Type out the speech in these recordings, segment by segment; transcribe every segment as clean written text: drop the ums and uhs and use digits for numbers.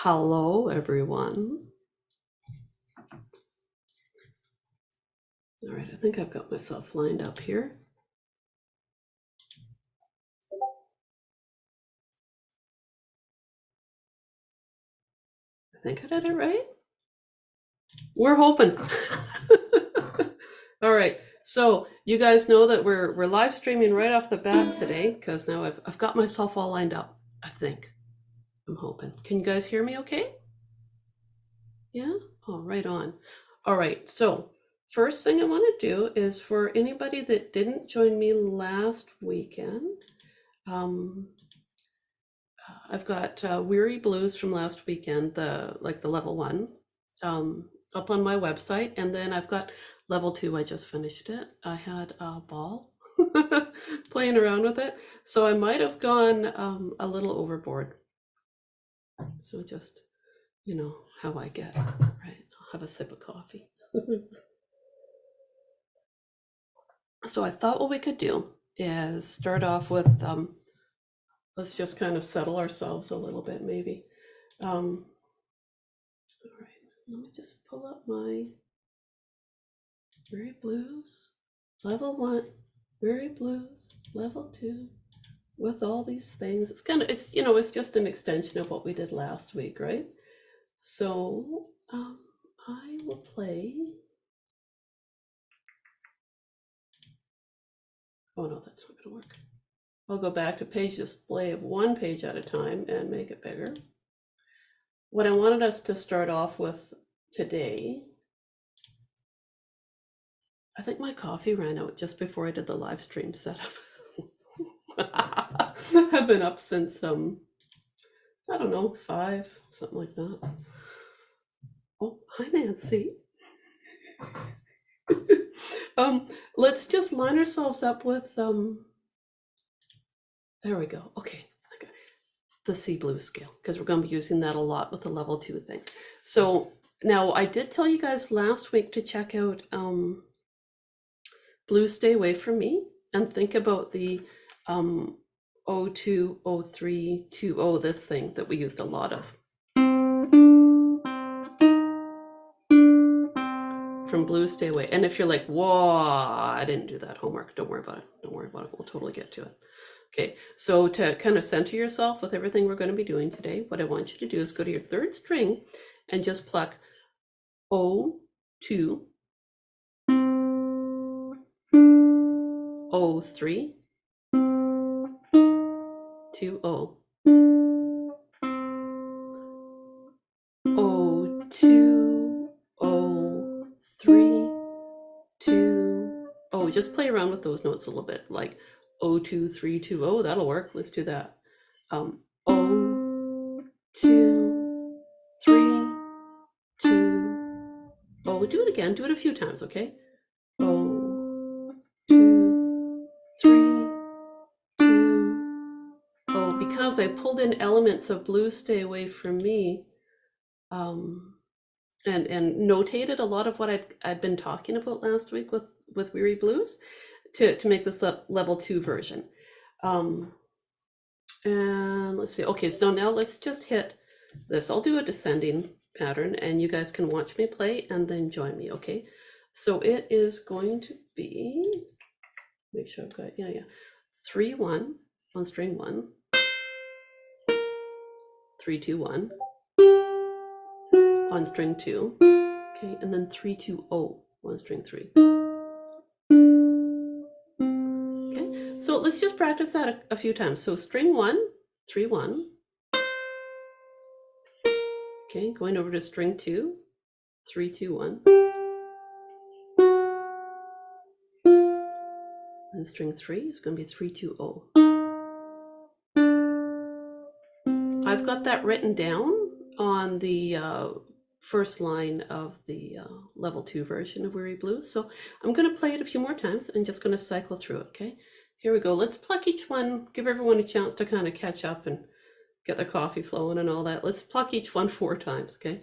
Hello, everyone. All right, I think I've got myself lined up here. I think I did it right. We're hoping. All right, so you guys know that we're live streaming right off the bat today because now I've got myself all lined up. I think. I'm hoping. Can you guys hear me okay? Yeah? Oh, right on. All right, so first thing I want to do is for anybody that didn't join me last weekend, I've got Weary Blues from last weekend, the level 1, up on my website, and then I've got level 2. I just finished it. I had a ball playing around with it, so I might have gone a little overboard. So just, you know, how I get, right? I'll have a sip of coffee. So I thought what we could do is start off with, let's just kind of settle ourselves a little bit, maybe. All right, let me just pull up my Weary Blues, level 1, Weary Blues, level 2, with all these things. It's kind of, it's, you know, it's just an extension of what we did last week, right? So I will play. Oh no, that's not gonna work. I'll go back to page display of one page at a time and make it bigger. What I wanted us to start off with today, I think my coffee ran out just before I did the live stream setup. I've been up since I don't know, 5, something like that. Oh, hi Nancy. Let's just line ourselves up with there we go. Okay. The C blues scale, because we're going to be using that a lot with the level 2 thing. So now I did tell you guys last week to check out Blues Stay Away From Me and think about the 02, 03, 20, this thing that we used a lot of. From Blues Stay Away. And if you're like, whoa, I didn't do that homework, don't worry about it. Don't worry about it. We'll totally get to it. Okay, so to kind of center yourself with everything we're going to be doing today, what I want you to do is go to your 3rd string and just pluck O, 2, O, 3, 2, O. O, 2, O, 3, 2, O. Just play around with those notes a little bit, like O, 2, 3, 2, O. That'll work. Let's do that. O, 2, 3, 2, O. Do it again. Do it a few times, okay? O, 2, 3, 2, O. Because I pulled in elements of Blues Stay Away From Me, and notated a lot of what I'd been talking about last week with Weary Blues to make this level 2 version. And let's see. Okay, so now let's just hit this. I'll do a descending pattern and you guys can watch me play and then join me, okay? So it is going to be, make sure I've got, 3, 1 on string 1, 3, 2, 1 on string 2, okay, and then 3, 2, 0 on string 3. Okay, so let's just practice that a few times. So string 1, 3, 1. Okay, going over to string 2, 3, 2, 1. And string 3 is going to be 3, 2, 0. I've got that written down on the first line of the level 2 version of Weary Blues. So I'm going to play it a few more times and just going to cycle through it, okay? Here we go. Let's pluck each one, give everyone a chance to kind of catch up and get their coffee flowing and all that. Let's pluck each one 4 times, okay?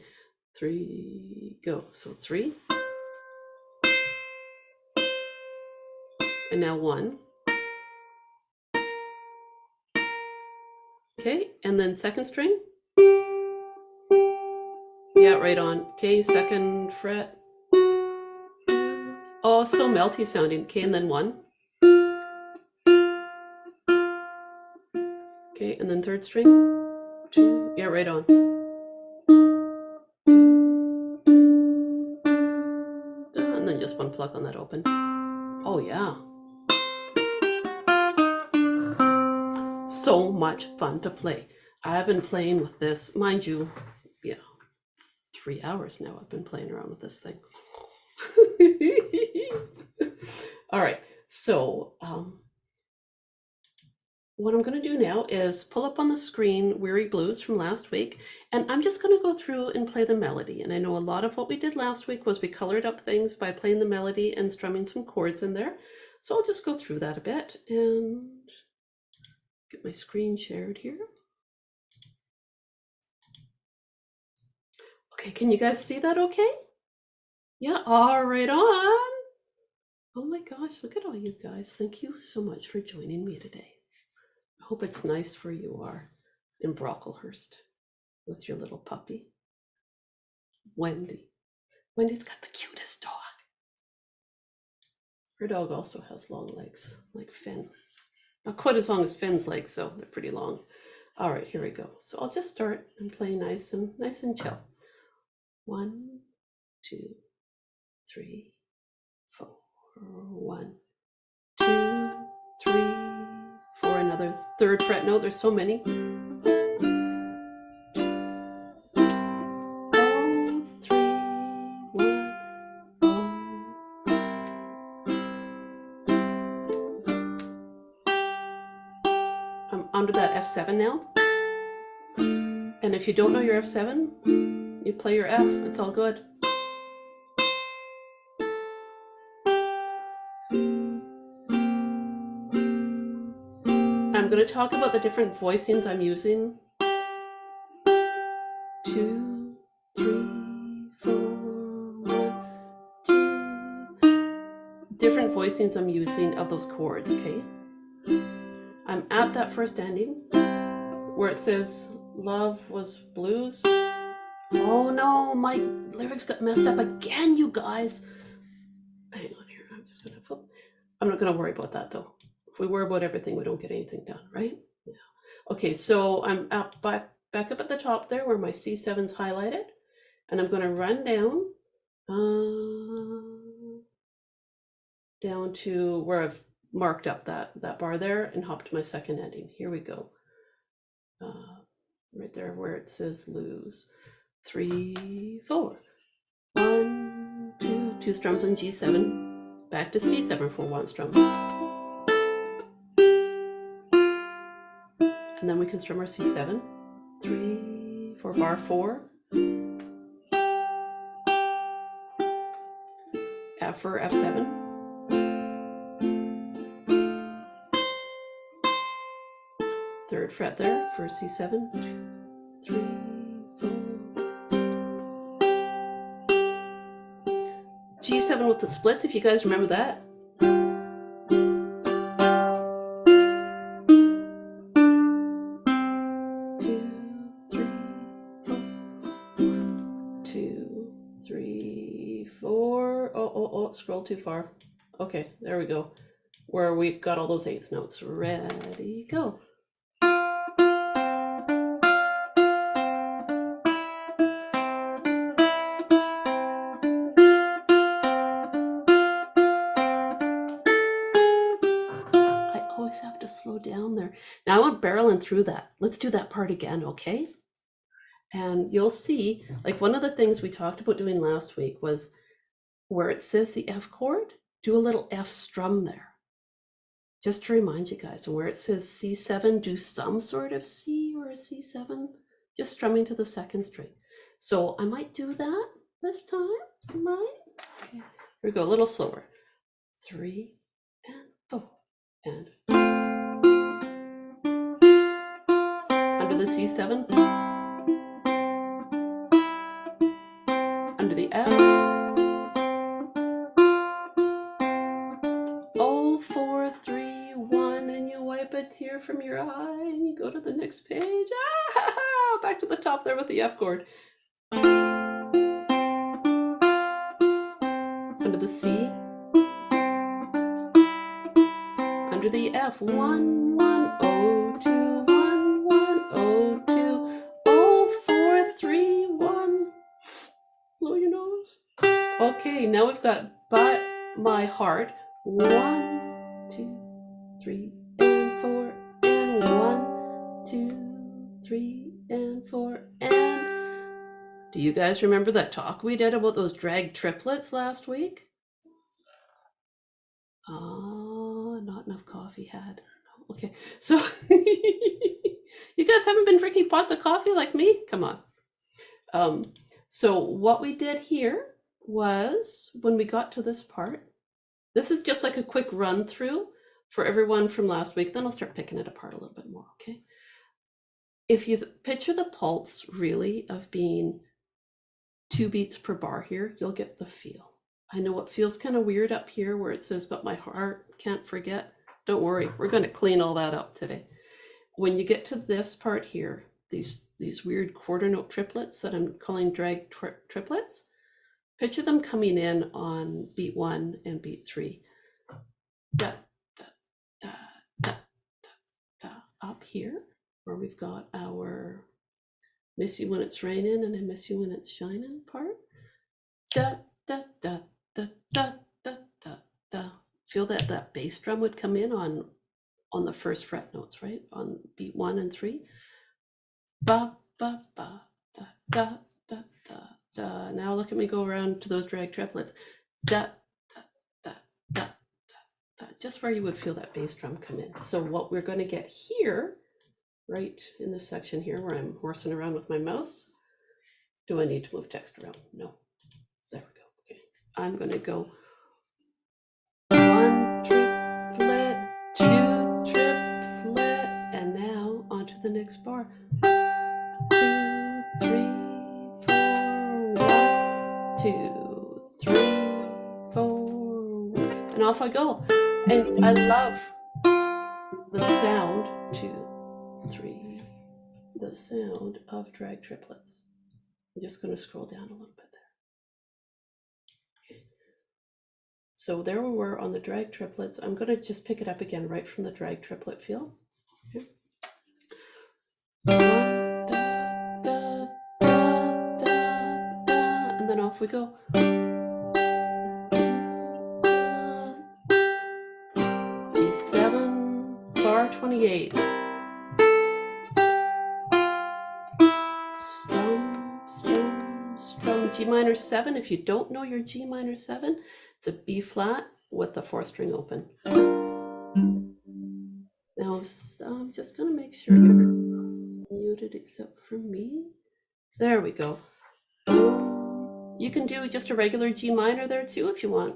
3, go. So 3. And now 1. Okay, and then second string. Yeah, right on. Okay, second fret. Oh, so melty sounding. Okay, and then 1. Okay, and then third string. 2. Yeah, right on. And then just one pluck on that open. Oh, yeah. So much fun to play. I've been playing with this, mind you, yeah, 3 hours now I've been playing around with this thing. All right, so what I'm going to do now is pull up on the screen Weary Blues from last week, and I'm just going to go through and play the melody. And I know a lot of what we did last week was we colored up things by playing the melody and strumming some chords in there. So I'll just go through that a bit and get my screen shared here. Okay, can you guys see that okay? Yeah, all right on. Oh my gosh, look at all you guys. Thank you so much for joining me today. I hope it's nice where you are in Brocklehurst with your little puppy, Wendy. Wendy's got the cutest dog. Her dog also has long legs, like Finn. Not quite as long as Finn's legs, so they're pretty long. All right, here we go. So I'll just start and play nice and chill. 1, 2, 3, 4. 1, 2, 3, 4. Another third fret note. There's so many. 3. I'm onto that F7 now. And if you don't know your F7, you play your F. It's all good. I'm going to talk about the different voicings I'm using. 2, 3, 4, 1, 2. Different voicings I'm using of those chords, okay? I'm at that first ending where it says love was blues. Oh no, my lyrics got messed up again, you guys. Hang on here, I'm not gonna worry about that though. If we worry about everything, we don't get anything done, right? Yeah. Okay, so I'm back up at the top there where my C7's highlighted, and I'm gonna run down to where I've marked up that bar there and hop to my second ending. Here we go. Right there where it says lose. 3, 4. 1, 2. 2 strums on G7. Back to C7 for 1 strum. And then we can strum our C7. 3, 4, bar 4. F for F7. Third fret there for C7. 2, 3, 4. G7 with the splits, if you guys remember that. 2, 3, 4. 2, 3, 4. Oh, scroll too far. Okay, there we go. Where we got all those eighth notes. Ready, go. Have to slow down there. Now I want barreling through that. Let's do that part again, okay? And you'll see, like one of the things we talked about doing last week was where it says the F chord, do a little F strum there. Just to remind you guys, and where it says C7, do some sort of C or a C7, just strumming to the second string. So I might do that this time. I might. Okay. Here we go, a little slower. 3 and 4 and under the C7, under the F. Oh, 4, 3, 1, and you wipe a tear from your eye and you go to the next page. Ah, back to the top there with the F chord. Under the C, under the F, 1, 1, 0, 2, 1, 1, 0, 2, 0, 4, 3, 1. Blow your nose. Okay, now we've got But My Heart. 1, 2, 3, and 4, and 1, 2, 3, and 4, and do you guys remember that talk we did about those drag triplets last week? Not enough coffee had. Okay, so you guys haven't been drinking pots of coffee like me? Come on. So what we did here was when we got to this part, this is just like a quick run through for everyone from last week. Then I'll start picking it apart a little bit more, okay? If you picture the pulse really of being 2 beats per bar here, you'll get the feel. I know it feels kind of weird up here where it says, but my heart can't forget. Don't worry, we're going to clean all that up today. When you get to this part here, these weird quarter note triplets that I'm calling drag triplets, picture them coming in on beat 1 and beat 3. Da, da, da, da, da, da. Up here, where we've got our miss you when it's raining and I miss you when it's shining part. Da, da, da, da, da, da, da, da. Feel that bass drum would come in on the first fret notes, right? On beat 1 and 3. Ba, ba, ba, da, da, da, da, da. Now look at me go around to those drag triplets. Da, da, da, da, da, da. Just where you would feel that bass drum come in. So what we're going to get here, right in this section here where I'm horsing around with my mouse. Do I need to move text around? No. There we go. Okay. I'm going to go 1 triplet, 2 triplet, and now onto the next bar. 2, 3, 4, 1, 2, 3, 4, 1, and off I go. And I love the sound 2, 3, the sound of drag triplets. I'm just going to scroll down a little bit there. Okay. So there we were on the drag triplets. I'm going to just pick it up again right from the drag triplet feel. Okay. 1, da, da, da, da, da, and then off we go. G7, bar 28. Strum, strum, strum. G minor 7. If you don't know your G minor 7, it's a B flat with the 4th string open. Now I'm just going to make sure everyone else is muted except for me. There we go. You can do just a regular G minor there too if you want.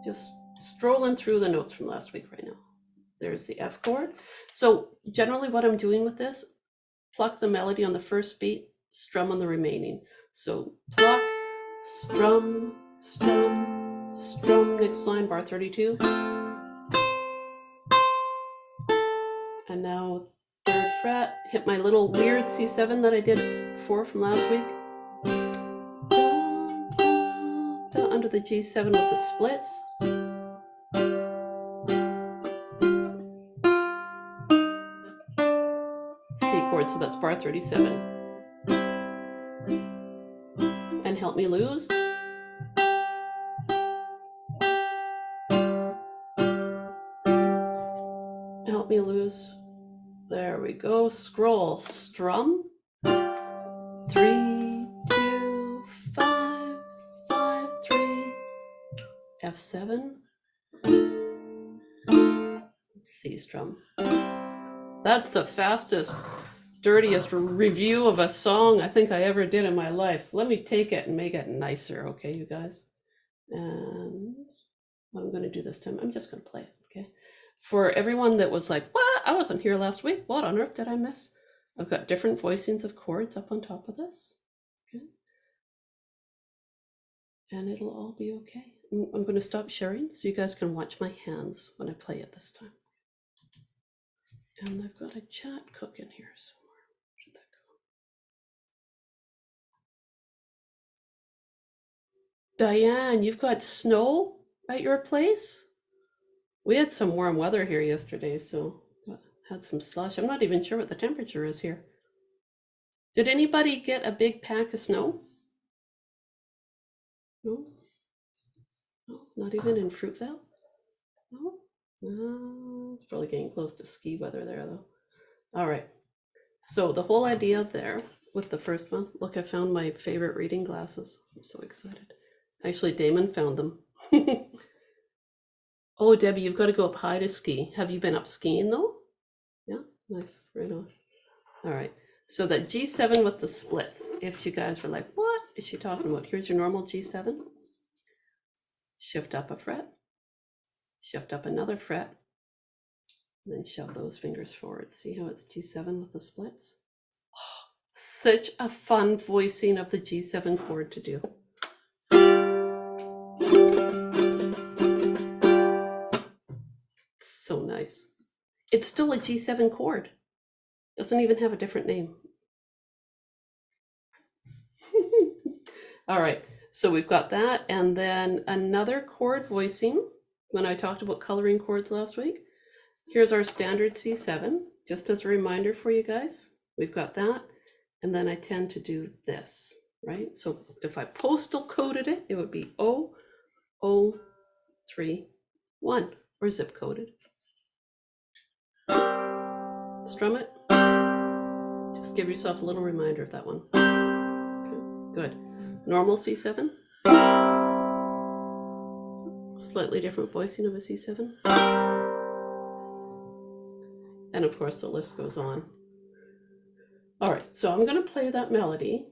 Just strolling through the notes from last week right now. There's the F chord. So generally what I'm doing with this, pluck the melody on the first beat, strum on the remaining. So pluck, strum, strum, strum, next line, bar 32. And now 3rd fret, hit my little weird C7 that I did before from last week. Under the G7 with the splits. C chord, so that's bar 37. And help me lose. Help me lose. There we go. Scroll. Strum. 3, 2, 5, 5, 3. F7. C strum. That's the fastest, dirtiest review of a song I think I ever did in my life. Let me take it and make it nicer, okay, you guys? And what I'm going to do this time, I'm just going to play it, okay? For everyone that was like, what? I wasn't here last week. What on earth did I miss? I've got different voicings of chords up on top of this, okay? And it'll all be okay. I'm going to stop sharing so you guys can watch my hands when I play it this time. And I've got a chat cooking here somewhere. Where did that go? Diane, you've got snow at your place? We had some warm weather here yesterday, so had some slush. I'm not even sure what the temperature is here. Did anybody get a big pack of snow? No? No, not even in Fruitvale? No? It's probably getting close to ski weather there, though. All right. So the whole idea there with the first one, look, I found my favorite reading glasses. I'm so excited. Actually, Damon found them. Oh, Debbie, you've got to go up high to ski. Have you been up skiing, though? Yeah, nice. Right on. All right. So that G7 with the splits, if you guys were like, what is she talking about? Here's your normal G7. Shift up a fret. Shift up another fret. And then shove those fingers forward. See how it's G7 with the splits? Oh, such a fun voicing of the G7 chord to do. So nice. It's still a G7 chord. Doesn't even have a different name. All right, so we've got that, and then another chord voicing when I talked about coloring chords last week. Here's our standard C7, just as a reminder for you guys. We've got that, and then I tend to do this, right? So if I postal coded it, it would be 0031, or zip coded. Strum it. Just give yourself a little reminder of that one. Okay, good. Normal C7. Slightly different voicing of a C7. And of course the list goes on. All right, so I'm going to play that melody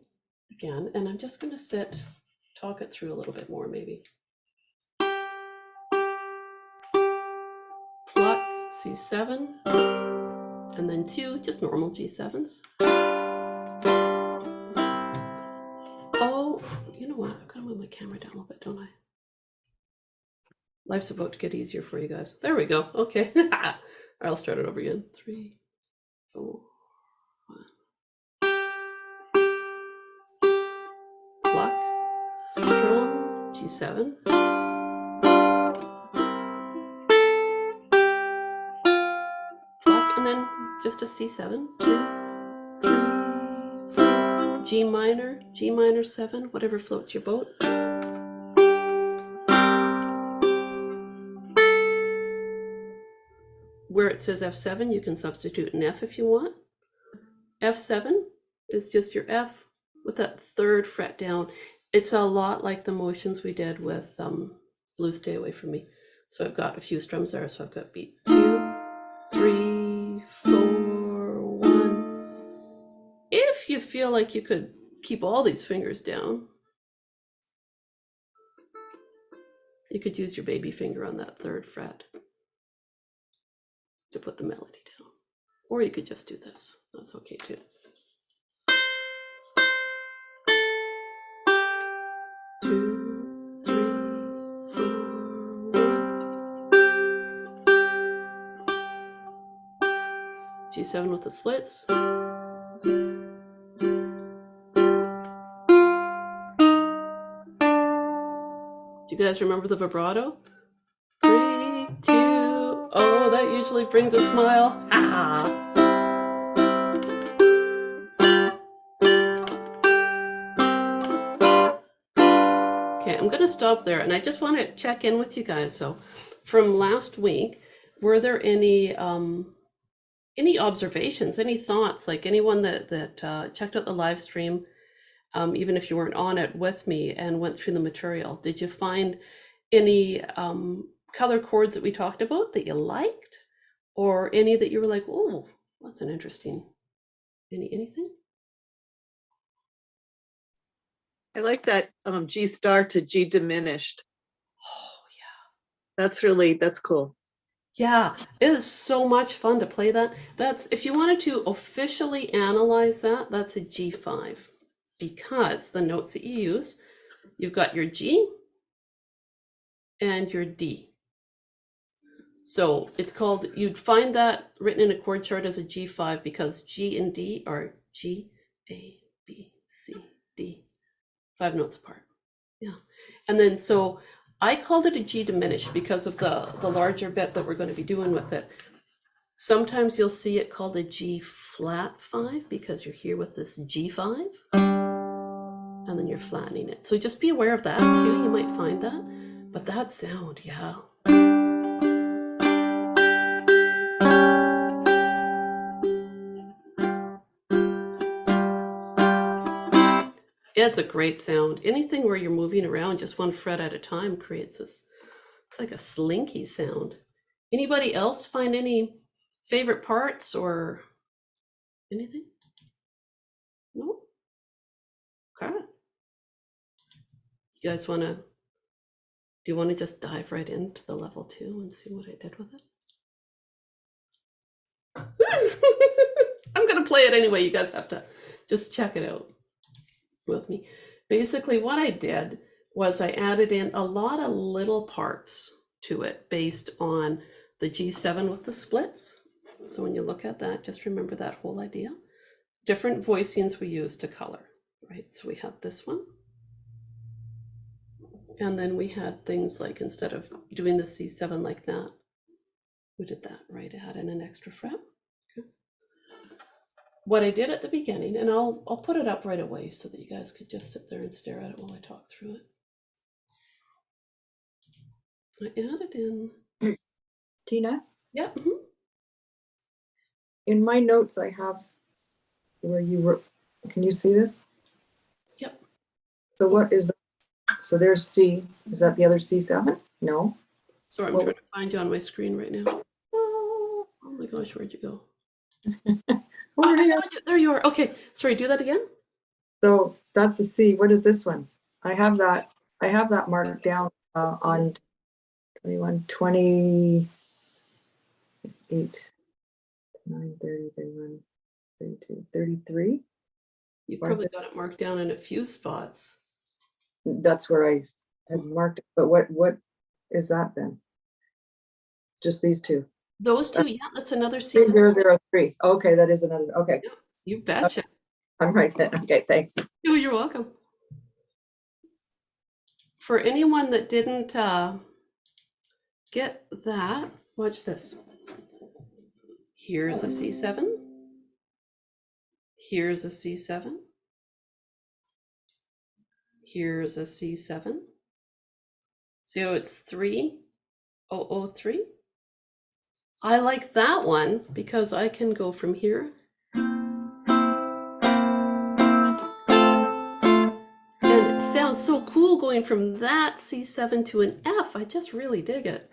again, and I'm just going to talk it through a little bit more maybe. Pluck, C7, and then 2 just normal G7s. Oh, you know what? I've got to move my camera down a little bit, don't I? Life's about to get easier for you guys. There we go. Okay. I'll start it over again. 3, 4, 1. Pluck, strum, G7. Pluck, and then just a C7. 2, 3, 4. G minor 7, whatever floats your boat. Where it says F7, you can substitute an F if you want. F7 is just your F with that 3rd fret down. It's a lot like the motions we did with Blue Stay Away From Me. So I've got a few strums there. So I've got beat 2, 3, 4, 1. If you feel like you could keep all these fingers down, you could use your baby finger on that 3rd fret to put the melody down. Or you could just do this. That's okay too. G7 with the splits. Do you guys remember the vibrato? 3, 2, oh, that usually brings a smile. Ha! Okay, I'm gonna stop there, and I just want to check in with you guys. So, from last week, were there any observations, any thoughts? Like anyone that checked out the live stream, even if you weren't on it with me and went through the material, did you find any color chords that we talked about that you liked, or any that you were like, oh, That's an interesting, anything? I like that G star to G diminished. Oh yeah. That's cool. Yeah, it is so much fun to play that. That's, if you wanted to officially analyze that, that's a G5, because the notes that you use, you've got your G and your D. So it's called, you'd find that written in a chord chart as a G5 because G and D are G, A, B, C, D, 5 notes apart. Yeah. And then so I called it a G diminished because of the larger bit that we're going to be doing with it. Sometimes you'll see it called a G flat 5 because you're here with this G5 and then you're flattening it. So just be aware of that too. You might find that. But that sound, yeah. It's a great sound. Anything where you're moving around just one fret at a time creates this, it's like a slinky sound. Anybody else find any favorite parts or anything? No? Okay. You guys want to, do you want to just dive right into the level 2 and see what I did with it? I'm going to play it anyway. You guys have to just check it out with me. Basically, what I did was I added in a lot of little parts to it based on the G7 with the splits. So when you look at that, just remember that whole idea. Different voicings we use to color, right? So we had this one. And then we had things like, instead of doing the C7 like that, we did that, right? I had in an extra fret. Okay. What I did at the beginning, and I'll put it up right away so that you guys could just sit there and stare at it while I talk through it. I added in. Tina? Yeah. In my notes, I have where you were. Can you see this? Yep. So what is that? So there's C. Is that the other C7? No. Sorry, I'm trying to find you on my screen right now. Oh my gosh, where'd you go? I found you. There you are. Okay. Sorry, do that again. So that's the C. What is this one? I have that marked down on 21, 20, 8, 9, 30, 31, 32, 33. You've probably got it marked down in a few spots. That's where I had marked it. But what is that then? Just these two? Those two, yeah, that's another C. 003. Okay, that is another. Okay. Yeah, you betcha. Okay. I'm right then. Okay, thanks. Oh, you're welcome. For anyone that didn't get that, watch this. Here's a C7. Here's a C7. Here's a C7. So it's 3003. I like that one because I can go from here and it sounds so cool going from that C7 to an F. I just really dig it.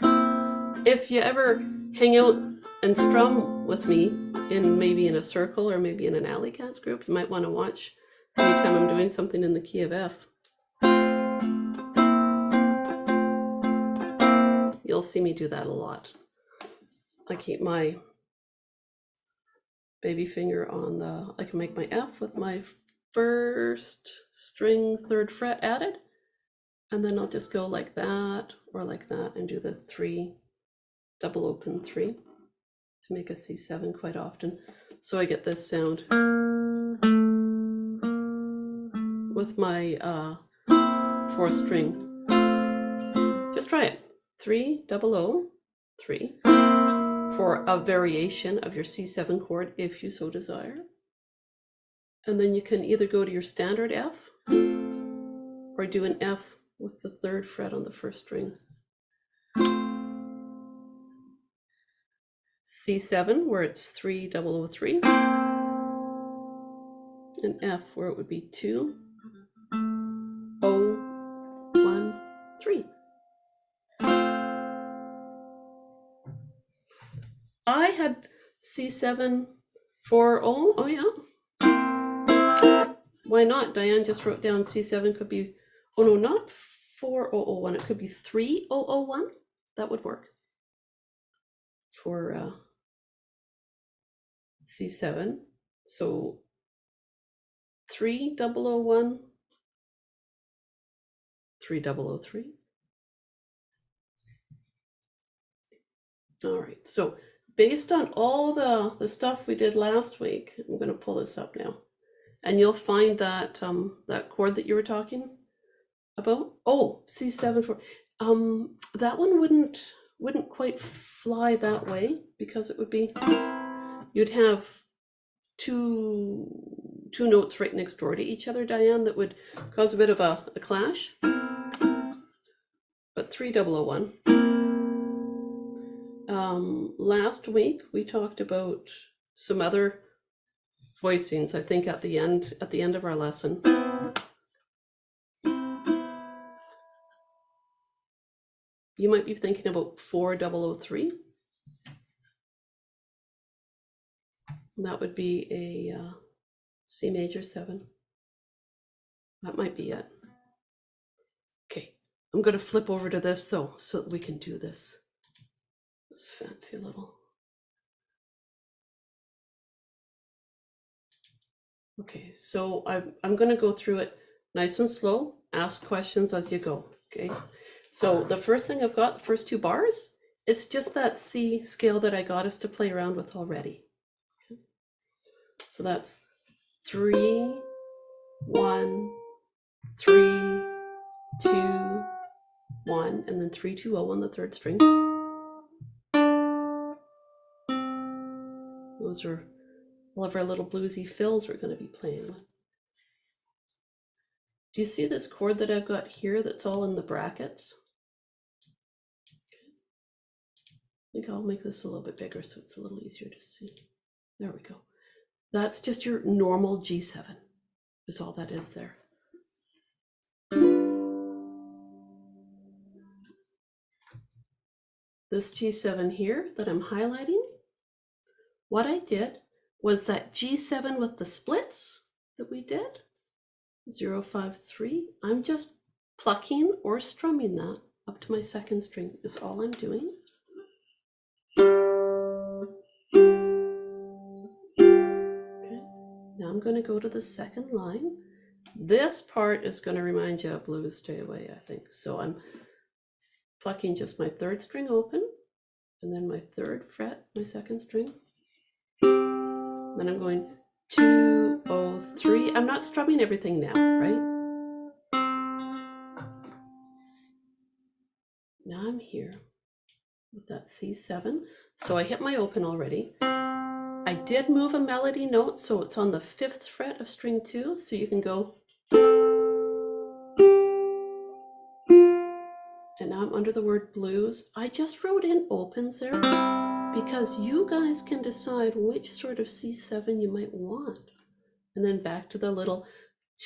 If you ever hang out and strum with me in maybe in a circle or maybe in an Alley Cats group, you might want to watch anytime I'm doing something in the key of F. You'll see me do that a lot. I keep my baby finger on the, I can make my F with my first string 3rd fret added, and then I'll just go like that or like that and do the 3 double open 3 to make a C7 quite often. So I get this sound with my 4th string. Just try it. 3 double O 3 for a variation of your C7 chord if you so desire. And then you can either go to your standard F or do an F with the 3rd fret on the 1st string. C7 where it's 3 double O 3, and F where it would be 2 O 1 3. I had C7 Oh yeah. Why not? Diane just wrote down C7 could be, oh no, not 4001. It could be 3001. That would work for C7. So 3001, 3003. All right. So based on all the stuff we did last week, I'm going to pull this up now, and you'll find that that chord that you were talking about. Oh, C7 for that one wouldn't quite fly that way, because it would be, you'd have two notes right next door to each other, Diane, that would cause a bit of a clash. But 3001. Last week we talked about some other voicings, I think at the end of our lesson. You might be thinking about 4003. That would be a C major 7. That might be it. Okay, I'm going to flip over to this though, so that we can do this fancy little. Okay, so I'm going to go through it nice and slow. Ask questions as you go. Okay, so the first thing I've got, the first 2 bars, it's just that C scale that I got us to play around with already. Okay. So that's 3, 1, 3, 2, 1, and then 3, 2, 0 on the 3rd string. Those are all of our little bluesy fills we're going to be playing with. Do you see this chord that I've got here that's all in the brackets? I think I'll make this a little bit bigger so it's a little easier to see. There we go. That's just your normal G7, is all that is there. This G7 here that I'm highlighting, what I did was that G7 with the splits that we did, 0, 5, 3, I'm just plucking or strumming that up to my 2nd string is all I'm doing. Okay, now I'm going to go to the 2nd line. This part is going to remind you of blues, stay away, I think. So I'm plucking just my 3rd string open, and then my 3rd fret, my 2nd string. Then I'm going 2, 0, 3. I'm not strumming everything now, right? Now I'm here with that C7. So I hit my open already. I did move a melody note, so it's on the 5th fret of string 2. So you can go. And now I'm under the word blues. I just wrote in opens there because you guys can decide which sort of C7 you might want. And then back to the little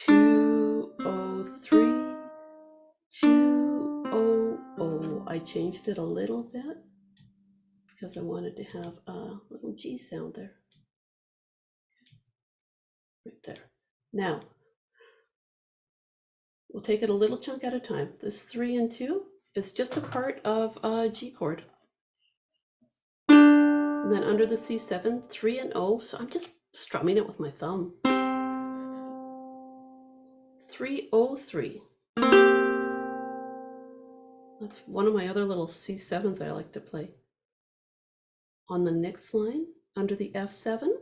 2, 0, 3, 2, 0, 0. I changed it a little bit because I wanted to have a little G sound there. Right there. Now, we'll take it a little chunk at a time. This 3 and 2 is just a part of a G chord. And then under the C7, 3 and 0, so I'm just strumming it with my thumb. 3, 0, 3. That's one of my other little C7s I like to play. On the next line, under the F7,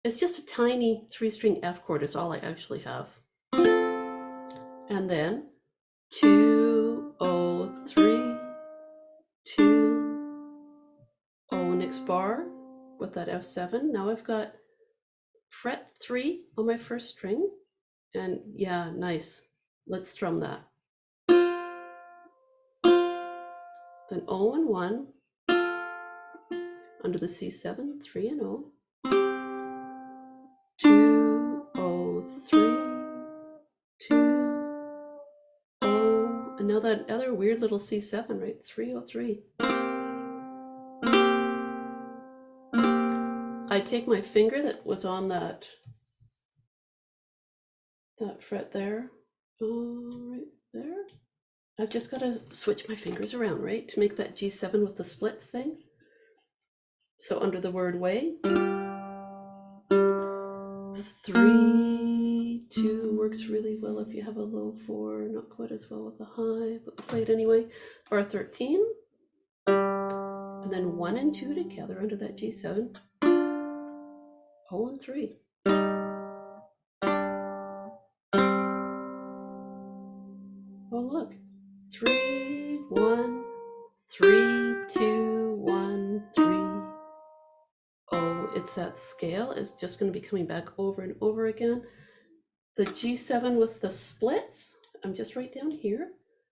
it's just a tiny 3-string F chord is all I actually have. And then 2, 0, 3, 2, 0, next bar with that F7. Now I've got fret 3 on my 1st string. And yeah, nice. Let's strum that. Then 0 and 1 under the C7, 3 and 0. 2, 0, 3, 2, 0. And now that other weird little C7, right? 3, 0, 3. I take my finger that was on that fret there, right there. I've just got to switch my fingers around, right, to make that G7 with the splits thing. So under the word way, 3, 2 works really well if you have a low 4, not quite as well with the high, but we'll play it anyway. Bar 13, and then 1 and 2 together under that G7. 0 and 3. Oh look, 3, 1, 3, 2, 1, 3. Oh, it's that scale. It's just going to be coming back over and over again. The G7 with the splits, I'm just right down here.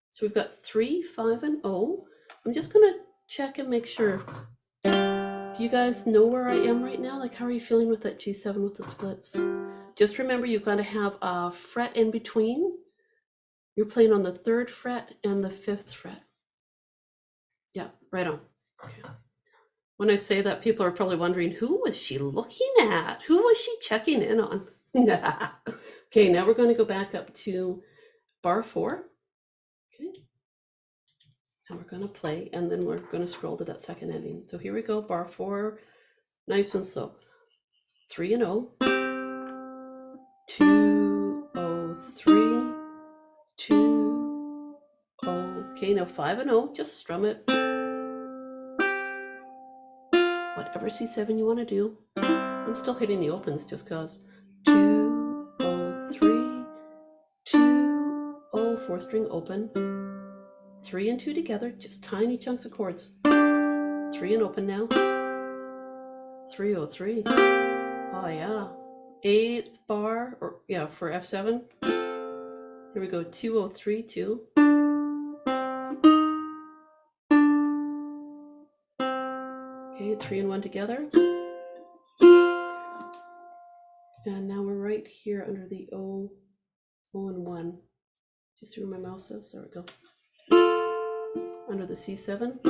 So we've got 3, 5, and 0. I'm just going to check and make sure. Do you guys know where I am right now? Like, how are you feeling with that G7 with the splits? Just remember, you've got to have a fret in between. You're playing on the 3rd fret and the 5th fret. Yeah, right on. Okay. When I say that, people are probably wondering, who was she looking at? Who was she checking in on? Okay, now we're going to go back up to bar 4. Okay. And we're going to play, and then we're going to scroll to that second ending. So here we go, bar 4, nice and slow. 3 and 0. 2, 0, 3, 2, 0. Okay, now 5 and 0, just strum it. Whatever C7 you want to do. I'm still hitting the opens just because. 2, 0, 3, 2, 0, 4 string open. 3 and 2 together, just tiny chunks of chords. 3 and open now. 3, 0, 3. Oh yeah. 8th bar, or yeah, for F7. Here we go, 2, 0, 3, 2. Okay, 3 and 1 together. And now we're right here under the O, O and 1. Do you see where my mouse is? There we go. Under the C7.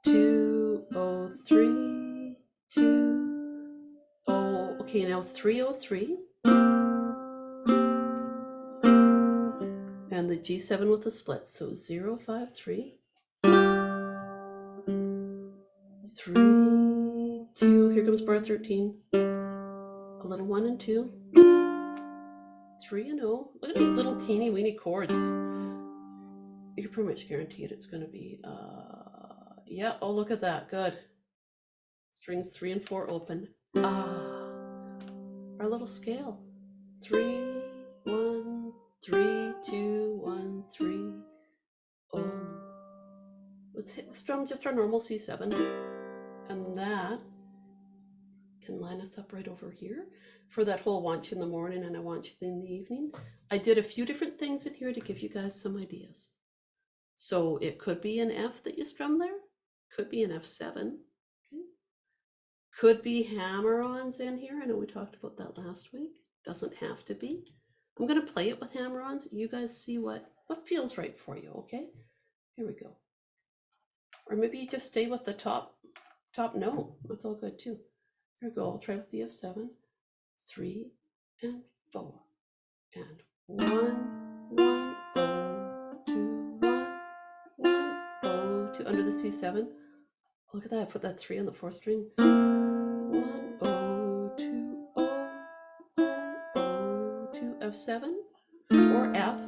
2, 0, 3, 2, 0. Okay, now 3, 0, 3. And the G7 with the split. So 0, 5, 3. 3, 2. Here comes bar 13. A little 1 and 2. 3 and 0. Look at these little teeny weeny chords. You're pretty much guaranteed it's going to be, yeah, oh, look at that. Good. Strings 3 and 4 open. Our little scale. 3, 1, 3, 2, 1, 3. Oh. Let's strum just our normal C7. And that can line us up right over here for that whole want you in the morning and I want you in the evening. I did a few different things in here to give you guys some ideas. So it could be an F that you strum there, could be an F7, okay? Could be hammer-ons in here. I know we talked about that last week. Doesn't have to be. I'm going to play it with hammer-ons. You guys see what feels right for you, okay? Here we go. Or maybe you just stay with the top note. That's all good too. Here we go. I'll try with the F7. 3 and 4 and 1, 1, 0, 2, 1, 1, 0, 2 under the C7. Look at that. I put that 3 on the 4th string. 1, 0, 2, 0, 0, 2, F7 or F.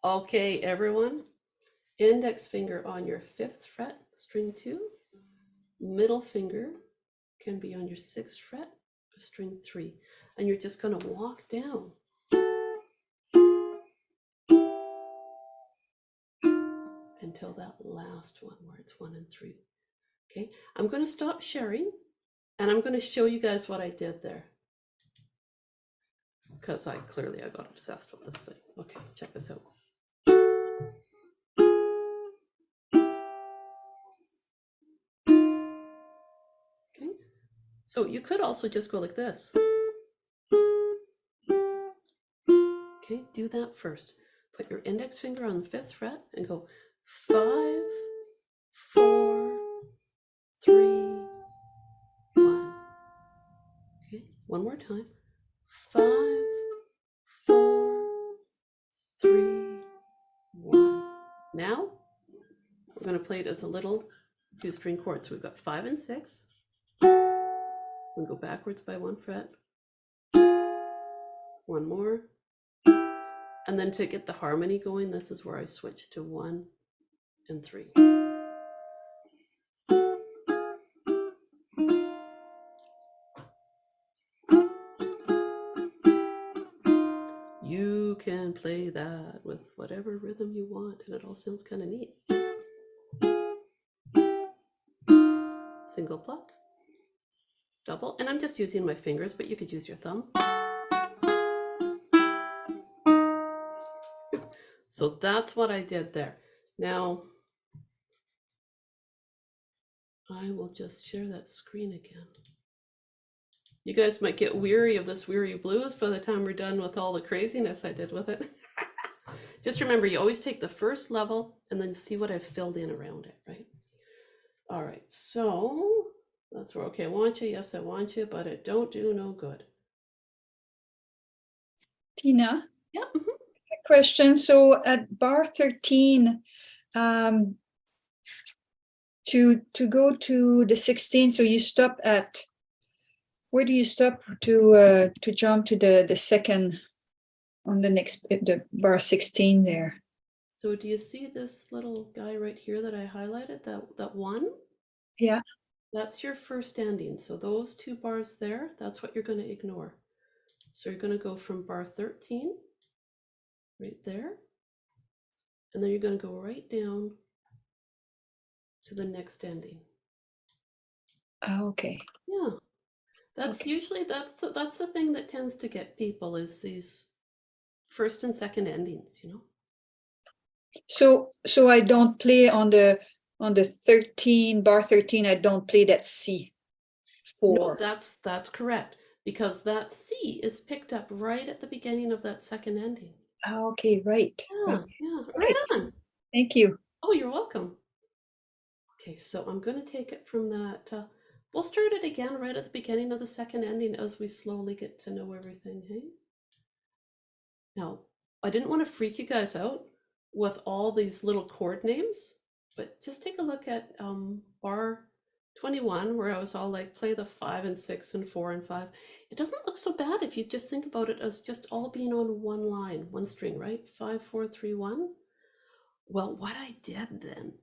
Okay, everyone. Index finger on your 5th fret, string 2. Middle finger can be on your 6th fret, string 3. And you're just going to walk down. Until that last one where it's 1 and 3. Okay, I'm going to stop sharing and I'm going to show you guys what I did there. Because I got obsessed with this thing. Okay, check this out. Okay, so you could also just go like this. Okay, do that first. Put your index finger on the 5th fret and go 5, One more time. 5, 4, 3, 1. Now we're going to play it as a little 2-string chord. So we've got 5 and 6. We go backwards by 1 fret. One more. And then to get the harmony going, this is where I switch to 1 and 3. You can play that with whatever rhythm you want, and it all sounds kind of neat. Single pluck, double, and I'm just using my fingers, but you could use your thumb. So that's what I did there. Now, I will just share that screen again. You guys might get weary of this weary blues by the time we're done with all the craziness I did with it. Just remember, you always take the first level and then see what I've filled in around it, right? All right, so that's where, okay, I want you, yes, I want you, but it don't do no good. Tina, Yeah. a question. So at bar 13, to go to the 16, so you stop at, where do you stop to jump to the second on the next, the bar 16 there? So do you see this little guy right here that I highlighted, that one? Yeah. That's your first ending. So those 2 bars there, that's what you're going to ignore. So you're going to go from bar 13, right there, and then you're going to go right down to the next ending. Oh, okay. Yeah, that's Okay. usually, that's the thing that tends to get people, is these first and second endings, you know. So I don't play on the 13, bar 13, I don't play that C4. No, that's correct, because that C is picked up right at the beginning of that second ending. Oh, okay, right. Yeah, yeah, right on. Thank you. Oh, you're welcome. Okay, so I'm going to take it from that. We'll start it again right at the beginning of the second ending as we slowly get to know everything, hey? Now, I didn't want to freak you guys out with all these little chord names, but just take a look at bar 21, where I was all like, play the 5 and 6 and 4 and 5. It doesn't look so bad if you just think about it as just all being on one line, one string, right? 5, 4, 3, 1. Well, what I did then,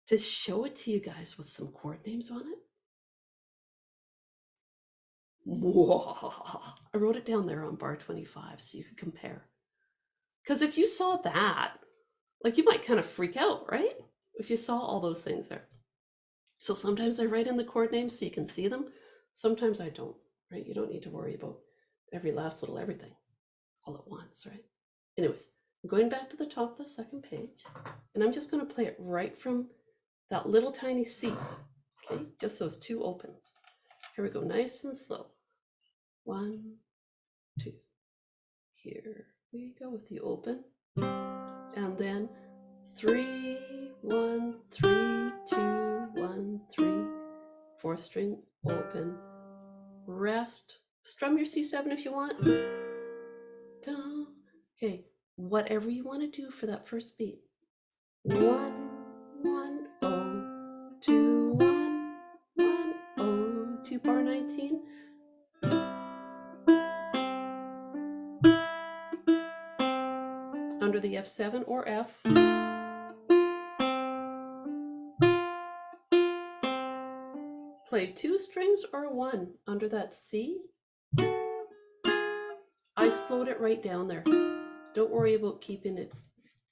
to show it to you guys with some chord names on it, I wrote it down there on bar 25 so you could compare. Because if you saw that, like, you might kind of freak out, right? If you saw all those things there. So sometimes I write in the chord names so you can see them. Sometimes I don't, right? You don't need to worry about every last little everything all at once, right? Anyways, I'm going back to the top of the second page, and I'm just going to play it right from that little tiny C, okay? Just those 2 opens. Here we go, nice and slow. 1, 2. Here we go with the open. And then 3, 1, 3, 2, 1, 3. 4th string, open, rest. Strum your C7 if you want. Okay, whatever you want to do for that first beat. 1, 1, 0, 2, 1, 1, 0, 2, bar 19. Under the F7 or F. Play 2 strings or 1 under that C. I slowed it right down there. Don't worry about keeping it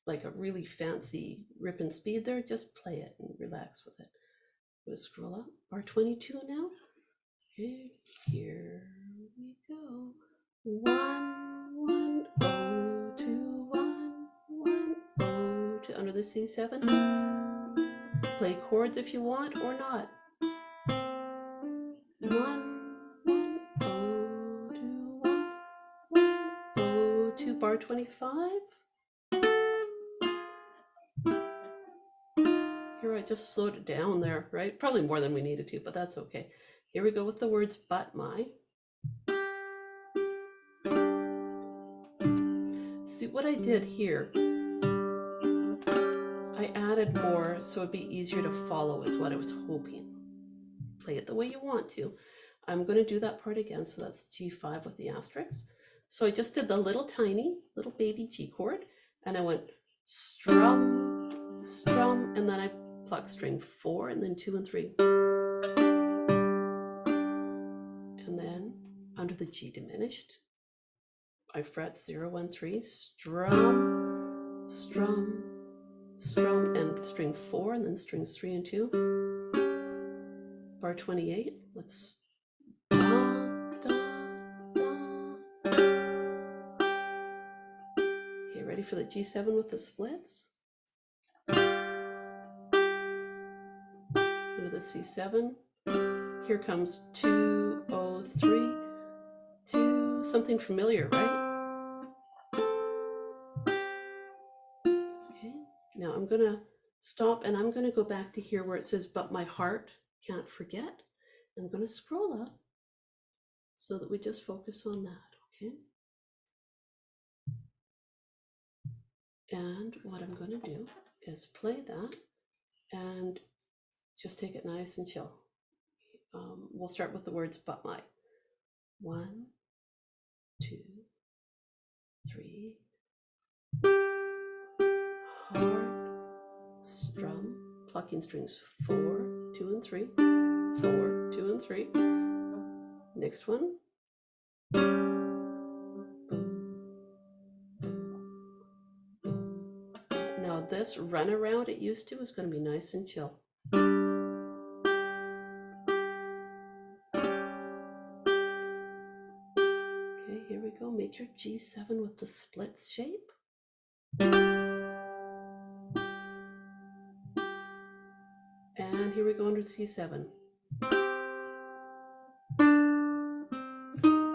like a really fancy ripping speed there. Just play it and relax with it. I'm going to scroll up. Bar 22 now. Okay, here we go. 1, 1, 0, 2, 1, 1, 0, 2 under the C7. Play chords if you want or not. 1, 1, 0, 2, 1, 1, 0, 2, bar 25. Here I just slowed it down there, right? Probably more than we needed to, but that's okay. Here we go with the words but my. what I did here, I added more so it'd be easier to follow is what I was hoping. Play it the way you want to. I'm going to do that part again, so that's G5 with the asterisk. So I just did the little tiny, little baby G chord, and I went strum, strum, and then I plucked string 4, and then 2 and 3. And then under the G diminished, I fret 0, 1, 3, strum, strum, strum, and string 4, and then strings 3 and 2. Bar 28, let's da, da, da. Okay, ready for the G7 with the splits? Under the C7, here comes 2, 0, 3, 2, something familiar, right? Okay, now I'm gonna stop and I'm gonna go back to here where it says, but my heart can't forget. I'm gonna scroll up so that we just focus on that, okay? And what I'm gonna do is play that and just take it nice and chill. We'll start with the words, but my. 1, 2, 3. Heart, strum, plucking strings 4, 2 and 3, 4, 2 and 3. Next one. Now this run around it used to is going to be nice and chill. Okay, here we go. Make your G7 with the splits shape. And here we go under C7.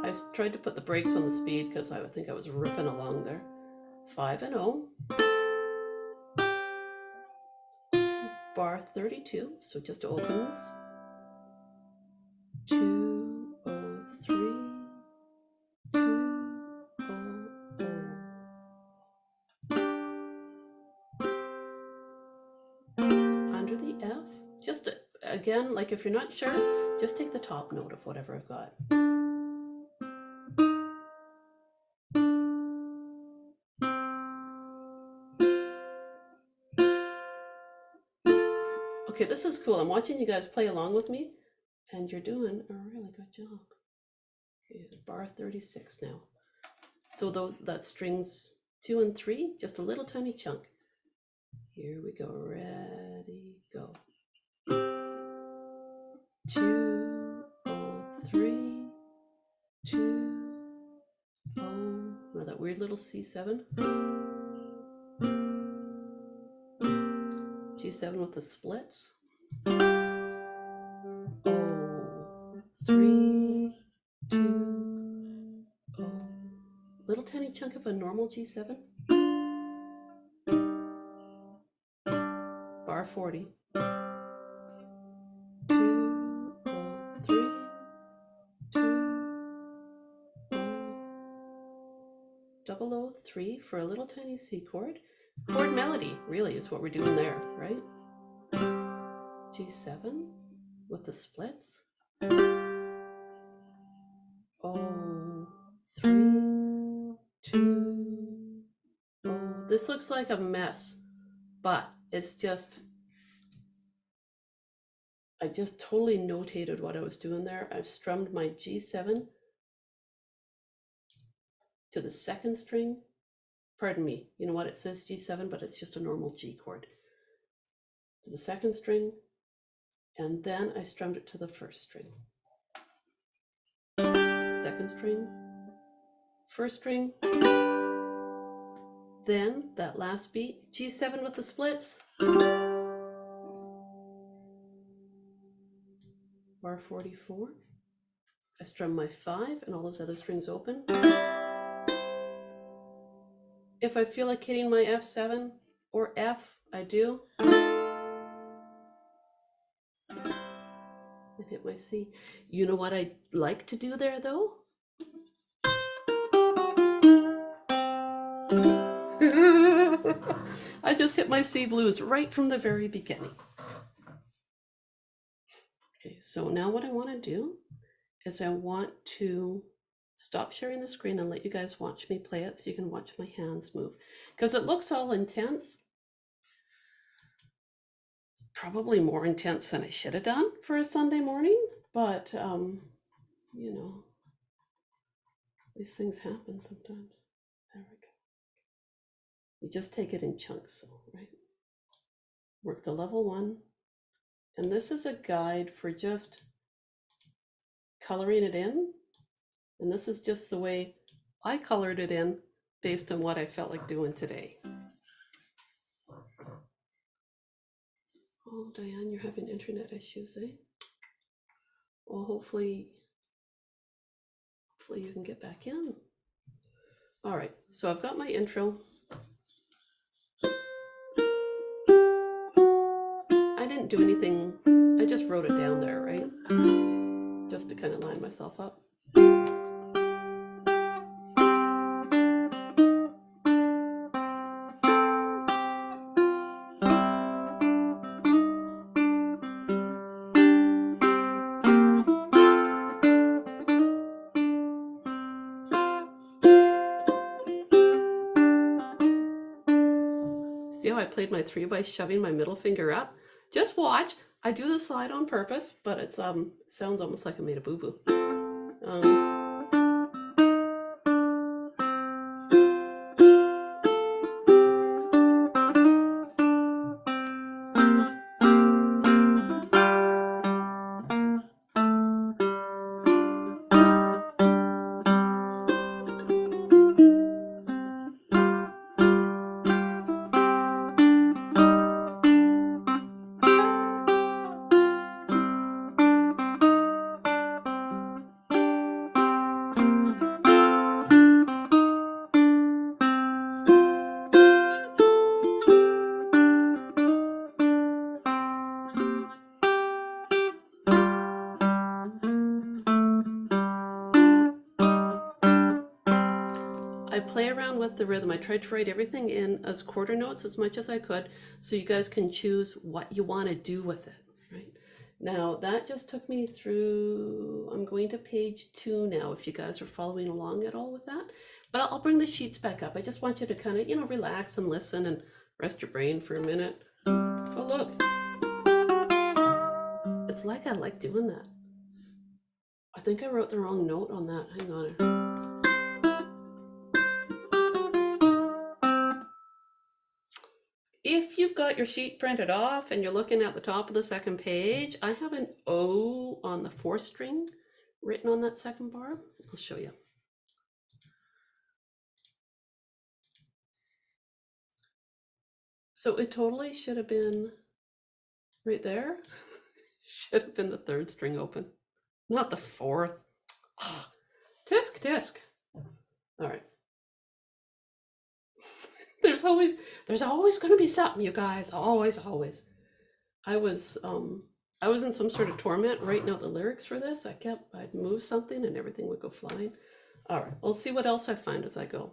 I tried to put the brakes on the speed because I would think I was ripping along there. 5 and 0. Bar 32, so just opens. 2, 0, 3, 2, 0, 0. Under the F, just again, like if you're not sure, just take the top note of whatever I've got. Okay, this is cool. I'm watching you guys play along with me, and you're doing a really good job. Okay, bar 36 now. So that's strings 2 and 3, just a little tiny chunk. Here we go. Ready, go. 2, 0, 3, 2, 0. Now that weird little C7. G7 with the splits. 0, 3, 2, 0. Little tiny chunk of a normal G7. Bar 40. 2, 0, 3, 2, 0, 003 for a little tiny C chord. Chord melody, really, is what we're doing there, right? G7 with the splits. 0, 3, 2, 0. This looks like a mess, but it's just, I just totally notated what I was doing there. I've strummed my G7 to the second string. Pardon me, you know what, it says G7, but it's just a normal G chord. To the second string, and then I strummed it to the first string. Second string, first string, then that last beat, G7 with the splits. Bar 44. I strum my 5 and all those other strings open. If I feel like hitting my F7 or F, I do. And hit my C. You know what I like to do there though? I just hit my C blues right from the very beginning. Okay, so now what I want to do is I want to stop sharing the screen and let you guys watch me play it so you can watch my hands move. Because it looks all intense. Probably more intense than I should have done for a Sunday morning, but you know, these things happen sometimes. There we go. You just take it in chunks, right? Work the level 1. And this is a guide for just coloring it in. And this is just the way I colored it in based on what I felt like doing today. Oh, Diane, you're having internet issues, eh? Well, hopefully you can get back in. All right, so I've got my intro. I didn't do anything, I just wrote it down there, right? Just to kind of line myself up. See how I played my 3 by shoving my middle finger up? Just watch. I do the slide on purpose, but it's sounds almost like I made a boo-boo. I play around with the rhythm. I tried to write everything in as quarter notes as much as I could so you guys can choose what you want to do with it, right? Now that just took me through, I'm going to page 2 now if you guys are following along at all with that. But I'll bring the sheets back up. I just want you to kind of, you know, relax and listen and rest your brain for a minute. Oh, look. It's like I like doing that. I think I wrote the wrong note on that. Hang on. If you've got your sheet printed off and you're looking at the top of the second page, I have an O on the 4th string written on that second bar. I'll show you. So it totally should have been right there. Should have been the 3rd string open, not the 4th. Oh, tisk. All right. There's always going to be something, you guys. Always. I was in some sort of torment writing out the lyrics for this. I'd move something and everything would go flying. All right, we'll see what else I find as I go.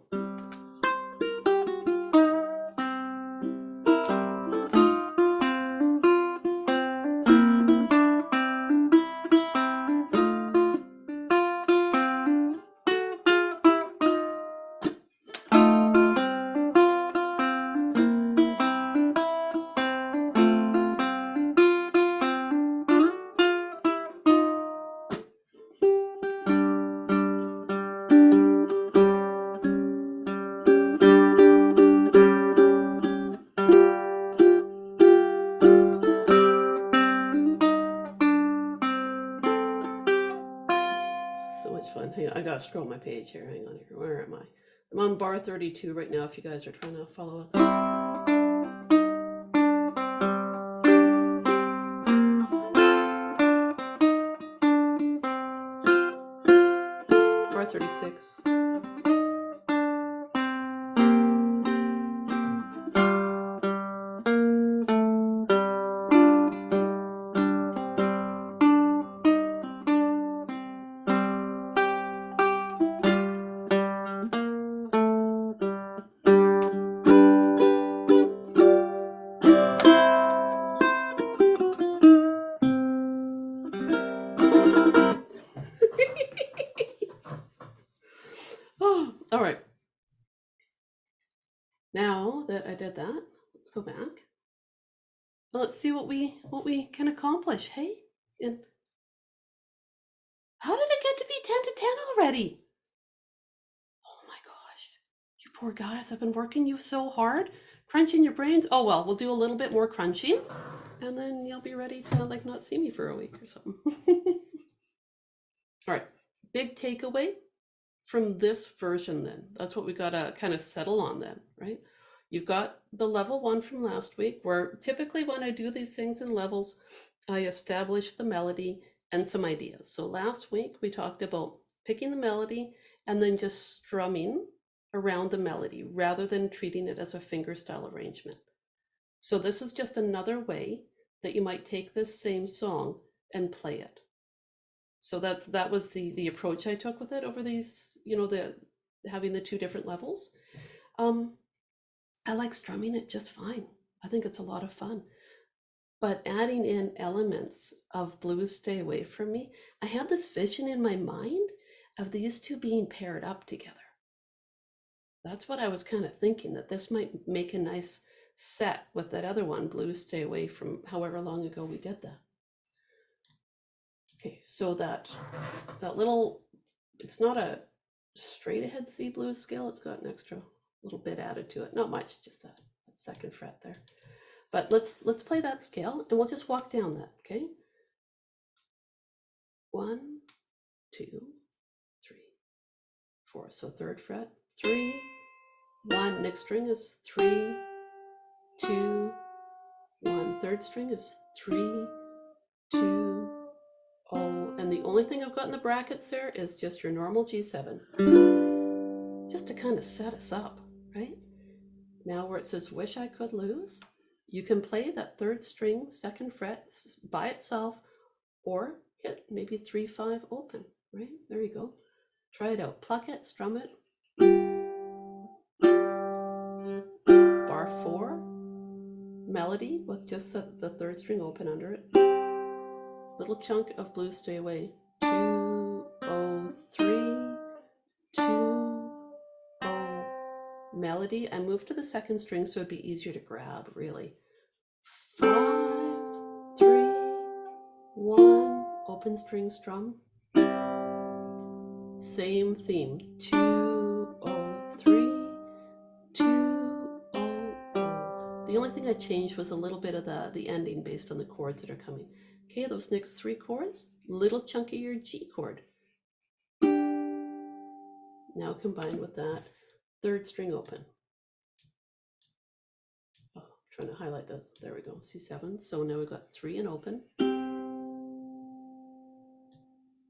I gotta scroll my page here. Hang on here. Where am I? I'm on bar 32 right now if you guys are trying to follow up. Bar 36. did that. Let's go back. Well, let's see what we can accomplish. Hey, and how did it get to be 10 to 10 already? Oh my gosh, you poor guys! I've been working you so hard, crunching your brains. Oh well, we'll do a little bit more crunching, and then you'll be ready to like not see me for a week or something. All right, big takeaway from this version then. That's what we gotta kind of settle on then, right? You've got the level 1 from last week, where typically when I do these things in levels, I establish the melody and some ideas. So last week we talked about picking the melody and then just strumming around the melody rather than treating it as a fingerstyle arrangement. So this is just another way that you might take this same song and play it. So that was the approach I took with it over these, having the 2 different levels. I like strumming it just fine. I think it's a lot of fun. But adding in elements of Blues Stay Away From Me, I had this vision in my mind of these 2 being paired up together. That's what I was kind of thinking, that this might make a nice set with that other one, Blues Stay Away From, however long ago we did that. Okay, so that little, it's not a straight ahead C blues scale, it's got an extra little bit added to it. Not much, just that 2nd fret there. But let's play that scale and we'll just walk down that, okay? 1, 2, 3, 4. So 3rd fret, 3, 1. Next string is 3, 2, 1. 3rd string is 3, 2, oh, and the only thing I've got in the brackets there is just your normal G7, just to kind of set us up, right? Now where it says wish I could lose, you can play that 3rd string, 2nd fret by itself, or hit maybe 3, 5 open, right? There you go. Try it out. Pluck it, strum it. Bar 4, melody with just the 3rd string open under it. Little chunk of Blues Stay Away. 2, oh, 3, 2, oh. Melody. I moved to the 2nd string so it'd be easier to grab, really. 5, 3, 1. Open string strum. Same theme. 2, oh, 3, 2, oh, oh. The only thing I changed was a little bit of the ending based on the chords that are coming. Okay, those next 3 chords, little chunkier G chord. Now combined with that 3rd string open. Oh, trying to highlight that. There we go, C7. So now we've got 3 and open.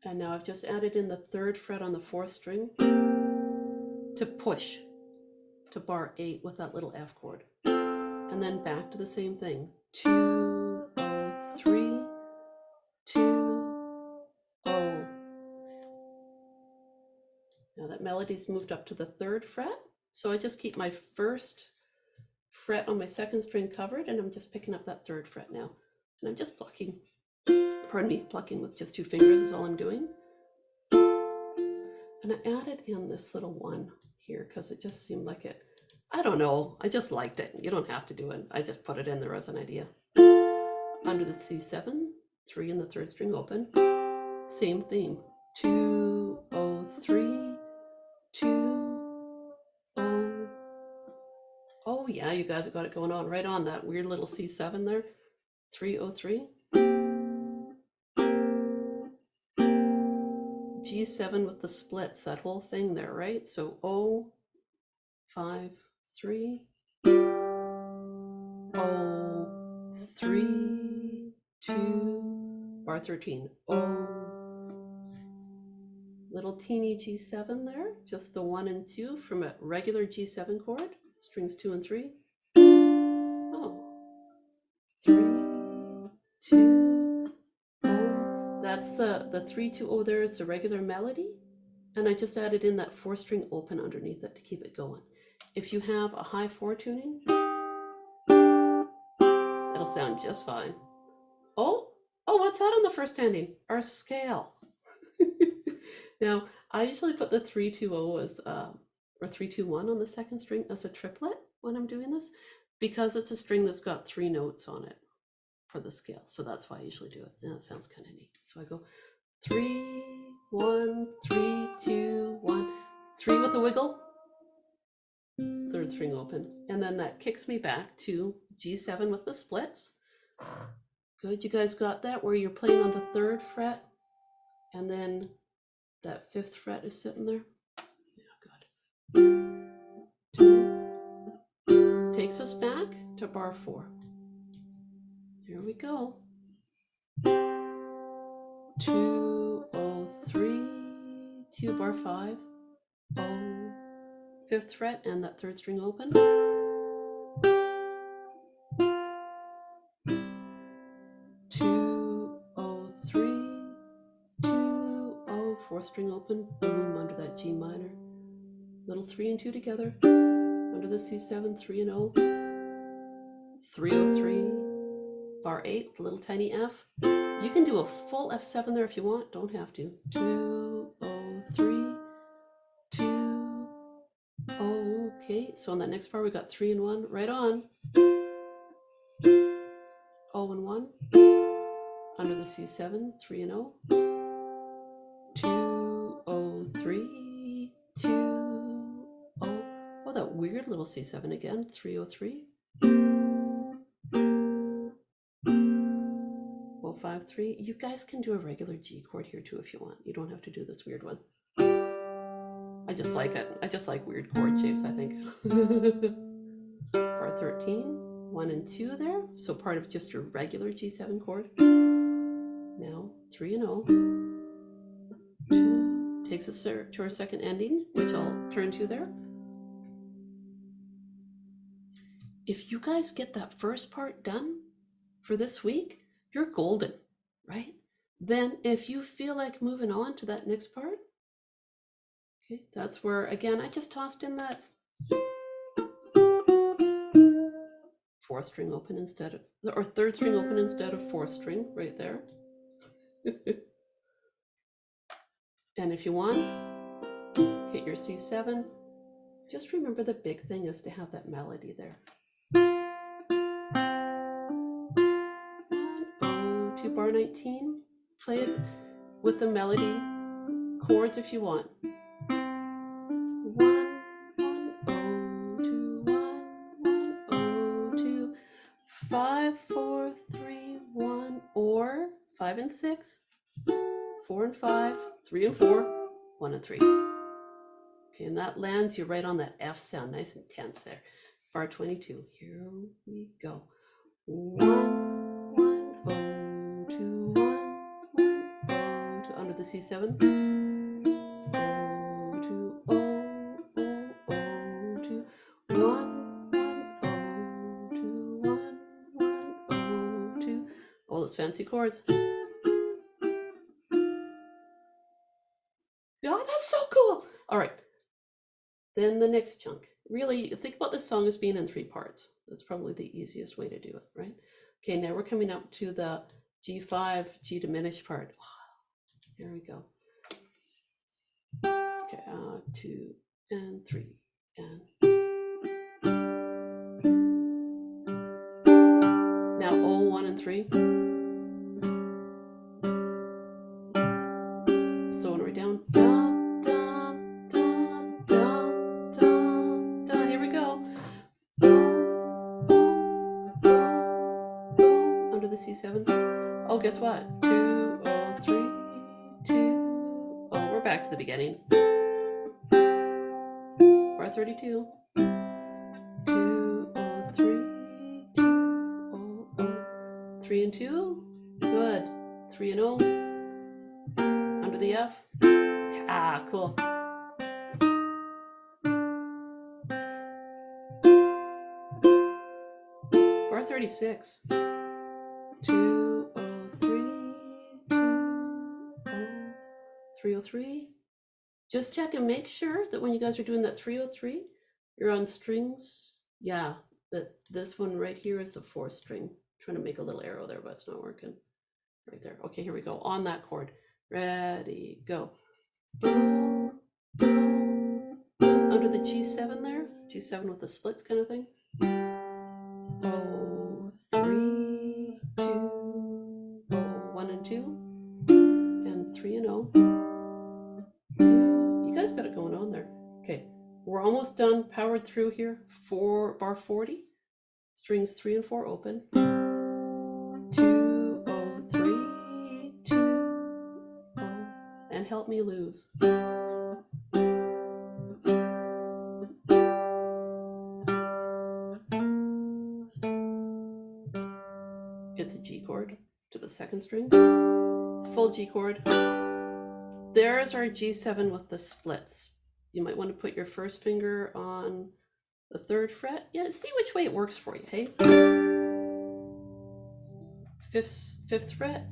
And now I've just added in the 3rd fret on the 4th string to push to bar 8 with that little F chord. And then back to the same thing. 2, oh, 3, 2, oh. Now that melody's moved up to the 3rd fret. So I just keep my 1st fret on my 2nd string covered, and I'm just picking up that 3rd fret now. And I'm just plucking, pardon me, plucking with just 2 fingers is all I'm doing. And I added in this little 1 here because it just seemed like it, I don't know, I just liked it. You don't have to do it. I just put it in there as an idea. Under the C7, 3 in the 3rd string open. Same theme. 2, oh, 3, 2, oh. Oh yeah, you guys have got it going on right on that weird little C7 there. 303. G7 with the splits, that whole thing there, right? So O, 5, 3, O, 3, 2, bar 13, O. Little teeny G7 there, just the 1 and 2 from a regular G7 chord, strings 2 and 3. Oh, 3, 2, oh. That's the 3, 2, oh, there is the regular melody. And I just added in that 4 string open underneath it to keep it going. If you have a high 4 tuning, it'll sound just fine. Oh, what's that on the first ending? Our scale. Now, I usually put the 3, 2, 0 as, or 3, 2, 1 on the 2nd string as a triplet when I'm doing this because it's a string that's got 3 notes on it for the scale. So that's why I usually do it. And that sounds kind of neat. So I go 3, 1, 3, 2, 1, 3 with a wiggle, 3rd string open. And then that kicks me back to G7 with the splits. Good, you guys got that where you're playing on the 3rd fret and then that 5th fret is sitting there. Yeah, good. 2 takes us back to bar 4. Here we go. 203, 2 bar 5, 5th fret and that 3rd string open. 203, 2 4th string open, boom, under that G minor. Little 3 and 2 together, under the C7, 3 and 0. 303, bar 8, the little tiny F. You can do a full F7 there if you want, don't have to. 203, 2, okay, so on that next bar we got 3 and 1, right on. 0 and 1, under the C7, 3 and 0. 203, 2, 0. Oh, that weird little C7 again, 303. 053. You guys can do a regular G chord here too if you want. You don't have to do this weird one. I just like it. I just like weird chord shapes, I think. Bar 13, 1 and 2 there. So part of just your regular G7 chord. Now 3 and 0. 2 takes us to our second ending, which I'll turn to there. If you guys get that first part done for this week, you're golden, right? Then if you feel like moving on to that next part, okay, that's where, again, I just tossed in that 4th string open instead of, or 3rd string open instead of 4th string right there. And if you want, hit your C7. Just remember the big thing is to have that melody there. 2 bar 19, play it with the melody chords if you want. 1, 1, 0, 2, 1, 1, 0, 2, 5, 4, 3, 1, or 5 and 6, 4 and 5, 3 and 4, 1 and 3. Okay, and that lands you right on that F sound, nice and tense there. Bar 22, here we go. 1, 1, 0, 2, 1, 1, 0, 2, under the C7. 0, 2, 0, 0, 0, 2, 1, 1, 0, 2, 1, 1, 0, 2. All those fancy chords. Oh, that's so cool. All right. Then the next chunk. Really, think about this song as being in 3 parts. That's probably the easiest way to do it, right? Okay, now we're coming up to the G5, G diminished part. Here we go. Okay, 2 and 3 and now 0, 1 and 3. So when we're down, da, da, da, da, da, da. Here we go. Under the C7. Oh, guess what? 2, 0, 3, 2. Oh, we're back to the beginning. Bar 32. 2, 0, 3, 2, 0, 0. 3 and 2. Good. 3 and 0. Under the F. Ah, cool. Bar 36. 2, 0, 3, 2, 0, 303. Just check and make sure that when you guys are doing that 303, you're on strings. Yeah, that this one right here is a 4th string. I'm trying to make a little arrow there, but it's not working. Right there. Okay, here we go. On that chord. Ready, go. Boom, boom, boom. Under the G7 there. G7 with the splits kind of thing. Oh, 3, 2, oh, 1 and 2, and 3 and oh. You guys got it going on there. Okay, we're almost done, powered through here. Bar 40, strings 3 and 4 open. 2, oh, 3, 2, oh, and help me lose. It's a G chord to the second string, full G chord. There's our G7 with the splits. You might want to put your first finger on the 3rd fret. Yeah, see which way it works for you, hey? 5th fret,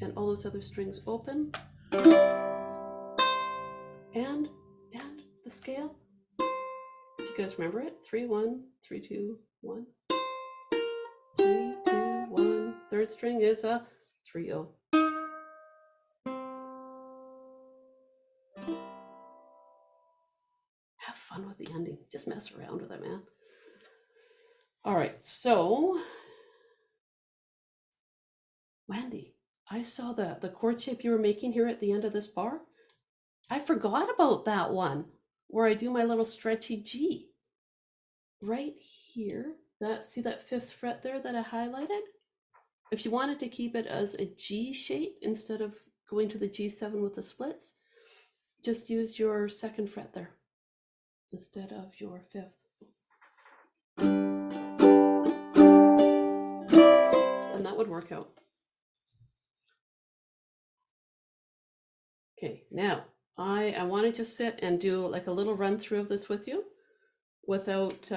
and all those other strings open. And the scale. If you guys remember it, 3, 1, 3, 2, 1. 3, 2, 1. 3rd string is a 3, 0. Have fun with the ending. Just mess around with it, man. All right, so Wendy, I saw the chord shape you were making here at the end of this bar. I forgot about that one where I do my little stretchy G. Right here, see that 5th fret there that I highlighted? If you wanted to keep it as a G shape instead of going to the G7 with the splits, just use your 2nd fret there instead of your 5th. And that would work out. Okay, now I want to just sit and do like a little run through of this with you without,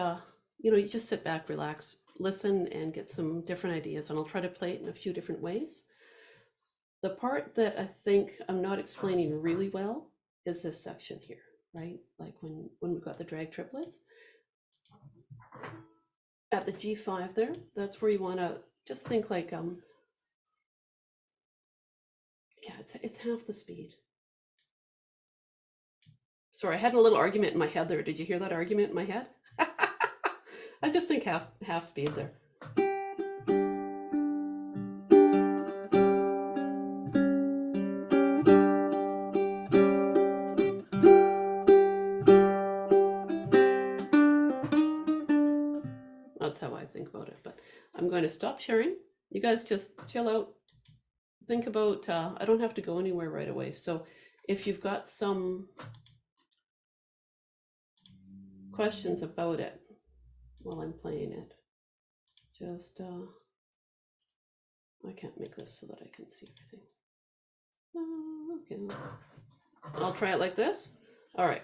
you just sit back, relax, listen, and get some different ideas. And I'll try to play it in a few different ways. The part that I think I'm not explaining really well is this section here, right? Like when we've got the drag triplets. At the G5 there, that's where you want to just think like, yeah, it's half the speed. Sorry, I had a little argument in my head there. Did you hear that argument in my head? I just think half speed there. That's how I think about it, but I'm going to stop sharing. You guys just chill out. Think about, I don't have to go anywhere right away. So if you've got some questions about it while I'm playing it, just, I can't make this so that I can see everything. Okay. I'll try it like this. All right.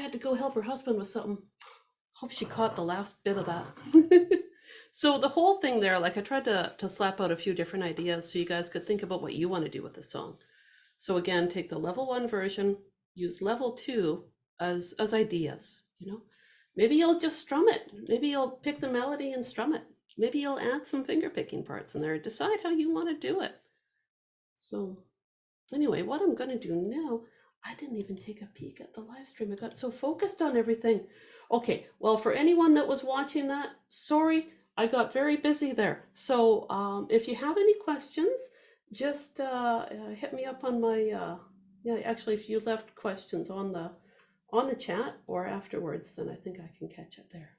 had to go help her husband with something. Hope she caught the last bit of that. So the whole thing there, like I tried to slap out a few different ideas so you guys could think about what you want to do with the song. So again, take the level 1 version, use level 2 as ideas, you know. Maybe you'll just strum it. Maybe you'll pick the melody and strum it. Maybe you'll add some finger picking parts in there. Decide how you want to do it. So anyway, what I'm going to do now, I didn't even take a peek at the live stream. I got so focused on everything. Okay, well, for anyone that was watching that, sorry, I got very busy there. So if you have any questions, just hit me up on my, yeah, actually, if you left questions on the chat or afterwards, then I think I can catch it there.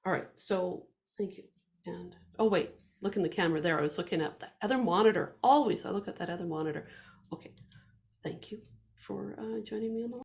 All right, so thank you. And, oh wait, look in the camera there. I was looking at the other monitor. Always, I look at that other monitor. Okay, thank you for joining me on the